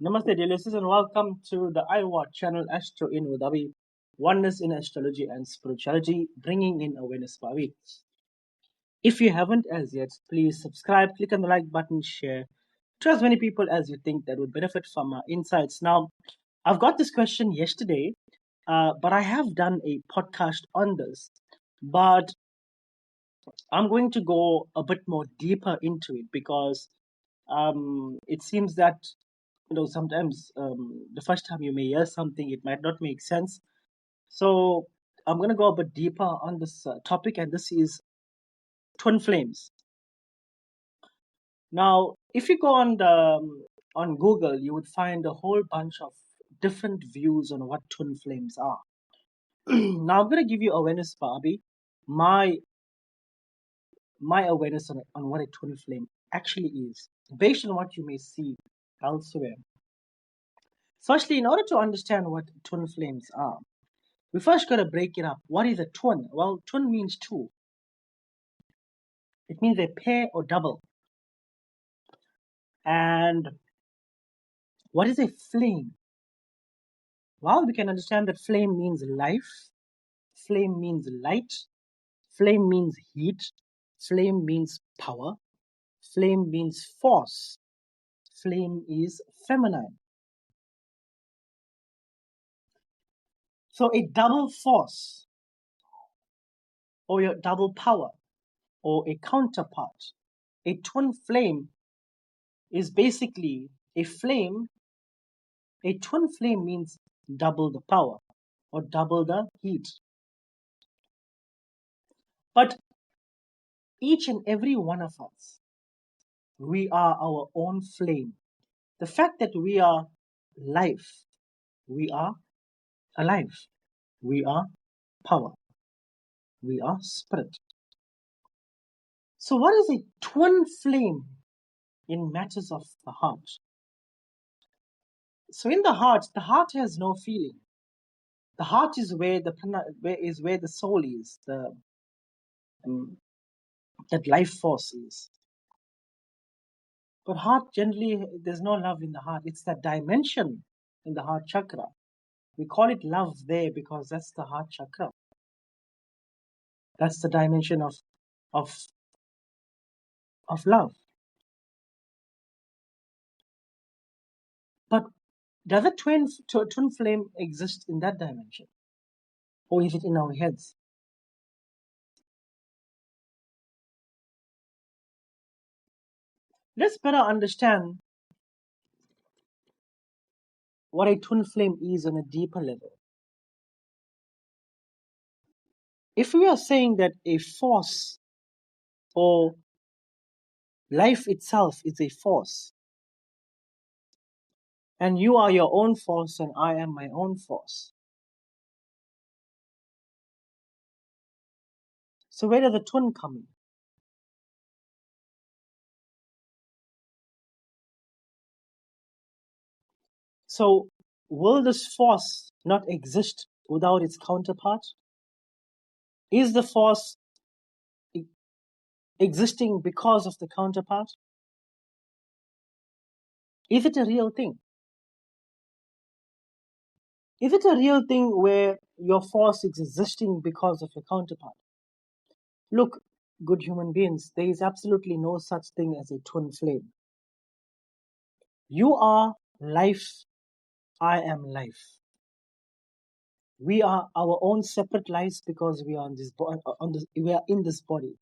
Namaste, dear listeners, and welcome to the iWatch channel Astro in Udavi, Oneness in Astrology and Spirituality, bringing in awareness for we. If you haven't as yet, please subscribe, click on the like button, share to as many people as you think that would benefit from our insights. Now, I've got this question yesterday, but I have done a podcast on this, but I'm going to go a bit more deeper into it because it seems that sometimes the first time you may hear something, it might not make sense. So I'm going to go a bit deeper on this topic, and this is twin flames. Now, if you go on Google, you would find a whole bunch of different views on what twin flames are. Now, I'm going to give you awareness, Barbie, my awareness on what a twin flame actually is, based on what you may see elsewhere. Firstly, in order to understand what twin flames are, we first got to break it up. What is a twin? Well, twin means two. It means a pair or double. And what is a flame? Well, we can understand that flame means life, flame means light, flame means heat, flame means power, flame means force, flame is feminine. So a double force or your double power or a counterpart, a twin flame is basically a flame. A twin flame means double the power or double the heat. But each and every one of us, we are our own flame. The fact that we are life, we are alive, we are power, we are spirit. So, what is a twin flame in matters of the heart? So, in the heart has no feeling. The heart is where the soul is, that life force is. But heart, generally, there's no love in the heart. It's that dimension in the heart chakra. We call it love there because that's the heart chakra. That's the dimension of love. But does a twin flame exist in that dimension? Or is it in our heads? Let's better understand what a twin flame is on a deeper level. If we are saying that a force or life itself is a force, and you are your own force and I am my own force, so where does the twin come in? So will this force not exist without its counterpart? Is the force existing because of the counterpart? Is it a real thing? Is it a real thing where your force is existing because of your counterpart? Look, good human beings, there is absolutely no such thing as a twin flame. You are life, I am life. We are our own separate lives because we are we are in this body.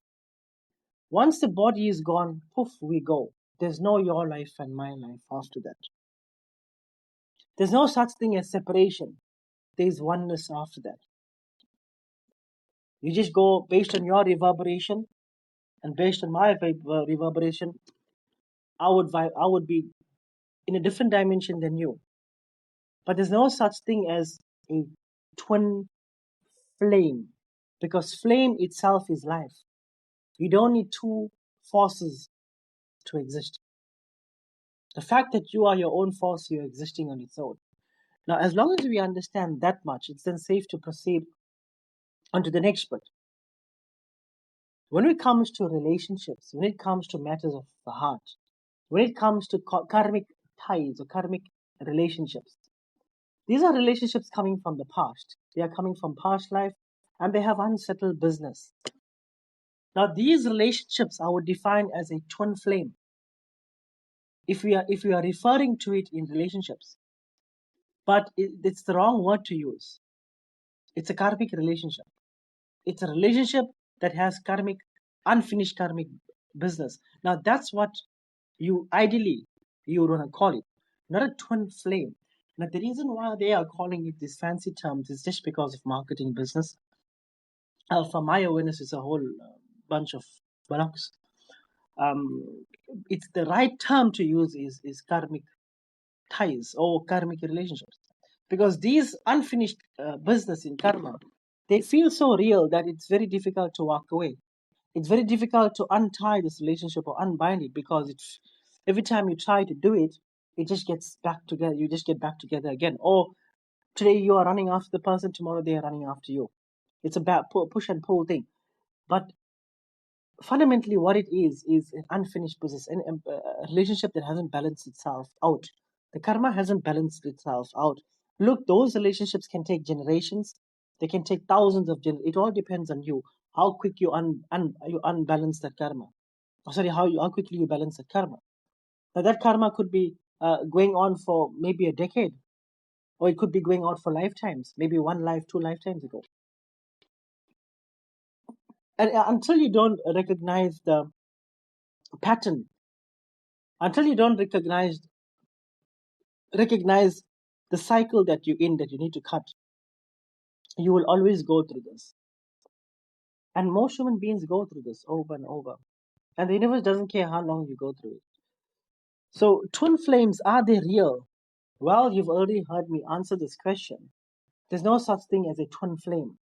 Once the body is gone, poof, we go. There's no your life and my life after that. There's no such thing as separation. There's oneness after that. You just go based on your reverberation, and based on my reverberation, I would be in a different dimension than you. But there's no such thing as a twin flame, because flame itself is life. You don't need two forces to exist. The fact that you are your own force, you're existing on its own. Now, as long as we understand that much, it's then safe to proceed on to the next bit. When it comes to relationships, when it comes to matters of the heart, when it comes to karmic ties or karmic relationships. These are relationships coming from the past. They are coming from past life and they have unsettled business. Now, these relationships I would define as a twin flame. If we are referring to it in relationships, but it's the wrong word to use. It's a karmic relationship. It's a relationship that has unfinished karmic business. Now, that's what you ideally you want to call it, not a twin flame. Now, the reason why they are calling it these fancy terms is just because of marketing business. From my awareness, it's a whole bunch of bollocks. It's the right term to use is karmic ties or karmic relationships, because these unfinished business in karma, they feel so real that it's very difficult to walk away. It's very difficult to untie this relationship or unbind it, because it's every time you try to do it, it just gets back together. You just get back together again. Or today you are running after the person, tomorrow they are running after you. It's a bad push and pull thing. But fundamentally, what it is an unfinished business, a relationship that hasn't balanced itself out. The karma hasn't balanced itself out. Look, those relationships can take generations. They can take thousands of generations. It all depends on you, how quick you you unbalance that karma. Sorry, how quickly you balance that karma. Now, that karma could be going on for maybe a decade, or it could be going on for lifetimes, maybe one life, two lifetimes ago. And until you don't recognize the pattern, until you don't recognize the cycle that you're in, that you need to cut, you will always go through this. And most human beings go through this over and over. And the universe doesn't care how long you go through it. So, twin flames, are they real? Well, you've already heard me answer this question. There's no such thing as a twin flame.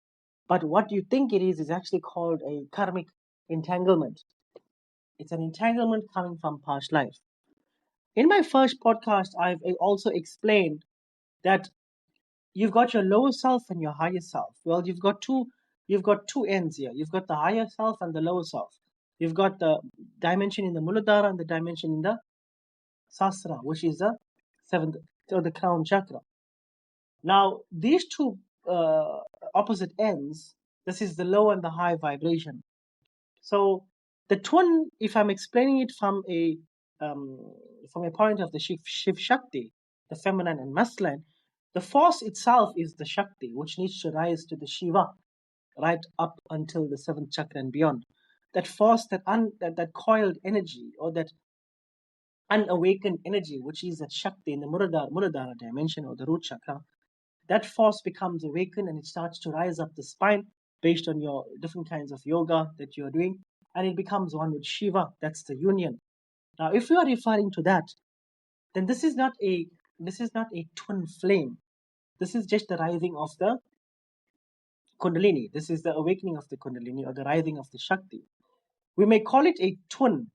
But what you think it is actually called a karmic entanglement. It's an entanglement coming from past life. In my first podcast, I've also explained that you've got your lower self and your higher self. Well, you've got two ends here. You've got the higher self and the lower self. You've got the dimension in the Muladhara and the dimension in the Sasra, which is the seventh or the crown chakra. Now, these two opposite ends, this is the low and the high vibration. So the twin, if I'm explaining it from a point of the Shiv Shakti, the feminine and masculine, the force itself is the Shakti, which needs to rise to the Shiva, right up until the seventh chakra and beyond. That force, that coiled energy, or that unawakened energy, which is that Shakti in the Muladhara dimension or the root chakra, that force becomes awakened and it starts to rise up the spine based on your different kinds of yoga that you're doing, and it becomes one with Shiva. That's the union. Now, if you are referring to that, then this is not a twin flame. This is just the rising of the Kundalini. This is the awakening of the Kundalini, or the rising of the Shakti. We may call it a twin.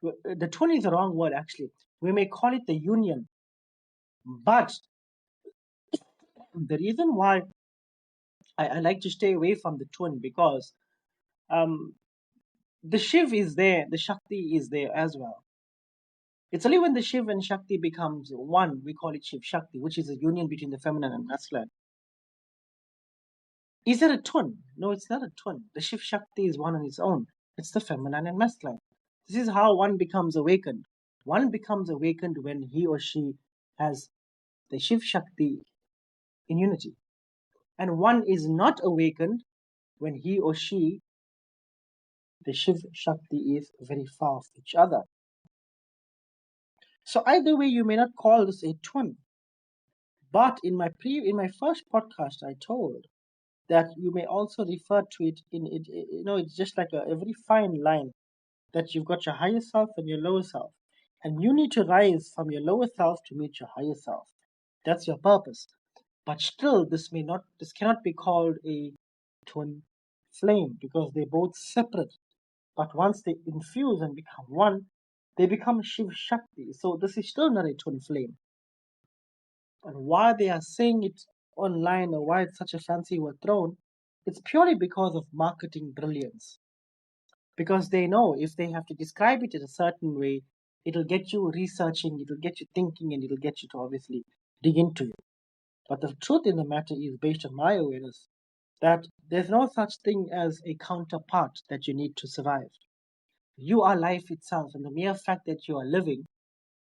The twin is the wrong word, actually. We may call it the union. But the reason why I like to stay away from the twin, because the Shiv is there, the Shakti is there as well. It's only when the Shiv and Shakti becomes one, we call it Shiv Shakti, which is a union between the feminine and masculine. Is there a twin? No, it's not a twin. The Shiv Shakti is one on its own. It's the feminine and masculine. This is how one becomes awakened. One becomes awakened when he or she has the Shiv Shakti in unity. And one is not awakened when he or she, the Shiv Shakti, is very far from each other. So either way, you may not call this a twin. But in my first podcast, I told that you may also refer to it in it. It's just like a very fine line, that you've got your higher self and your lower self, and you need to rise from your lower self to meet your higher self. That's your purpose. But still, this cannot be called a twin flame, because they're both separate. But once they infuse and become one, they become Shiv Shakti. So this is still not a twin flame. And why they are saying it online, or why it's such a fancy word thrown, it's purely because of marketing brilliance. Because they know if they have to describe it in a certain way, It'll get you researching, it'll get you thinking, and it'll get you to obviously dig into it. But the truth in the matter is, based on my awareness, that there's no such thing as a counterpart that you need to survive. You are life itself, and the mere fact that you are living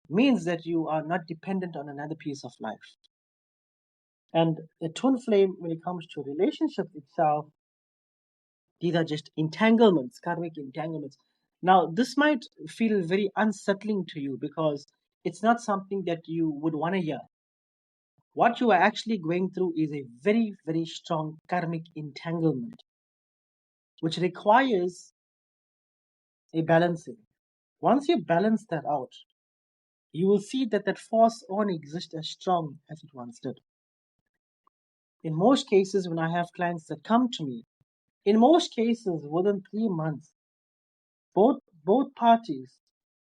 means that you are not dependent on another piece of life. And the twin flame, when it comes to relationship itself, these are just entanglements, karmic entanglements. Now, this might feel very unsettling to you because it's not something that you would want to hear. What you are actually going through is a very, very strong karmic entanglement, which requires a balancing. Once you balance that out, you will see that that force won't exist as strong as it once did. In most cases, when I have clients that come to me, in most cases, within 3 months, both parties,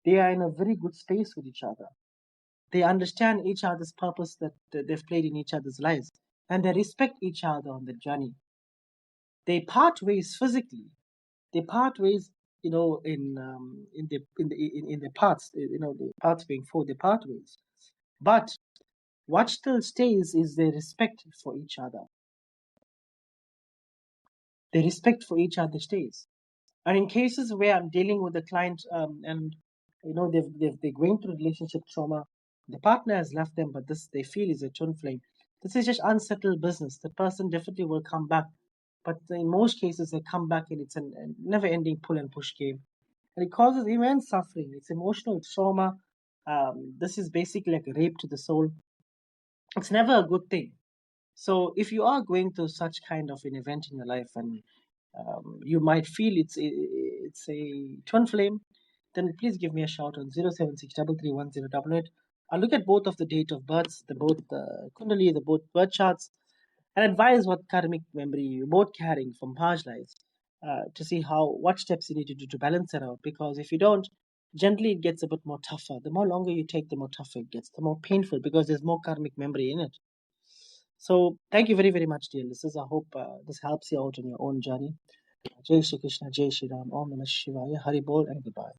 they are in a very good space with each other. They understand each other's purpose that they've played in each other's lives, and they respect each other on the journey. They part ways physically. They part ways, in the parts, the parts being four, they part ways. But what still stays is their respect for each other. The respect for each other stays. And in cases where I'm dealing with a client, and they're going through relationship trauma, the partner has left them, but this they feel is a twin flame. This is just unsettled business. The person definitely will come back, but in most cases they come back and it's a never-ending pull and push game, and it causes immense suffering. It's emotional trauma. This is basically like a rape to the soul. It's never a good thing. So if you are going through such kind of an event in your life, and you might feel it's a twin flame, then please give me a shout on 076331088. I'll look at both of the date of births, the both Kundali, the both birth charts, and advise what karmic memory you're both carrying from past lives, to see what steps you need to do to balance it out. Because if you don't, generally it gets a bit more tougher. The more longer you take, the more tougher it gets, the more painful, because there's more karmic memory in it. So thank you very, very much, dear listeners. I hope this helps you out on your own journey. Jai Shri Krishna, Jai Shri Ram, Om Namah Shivaya, Hari Bol, and goodbye.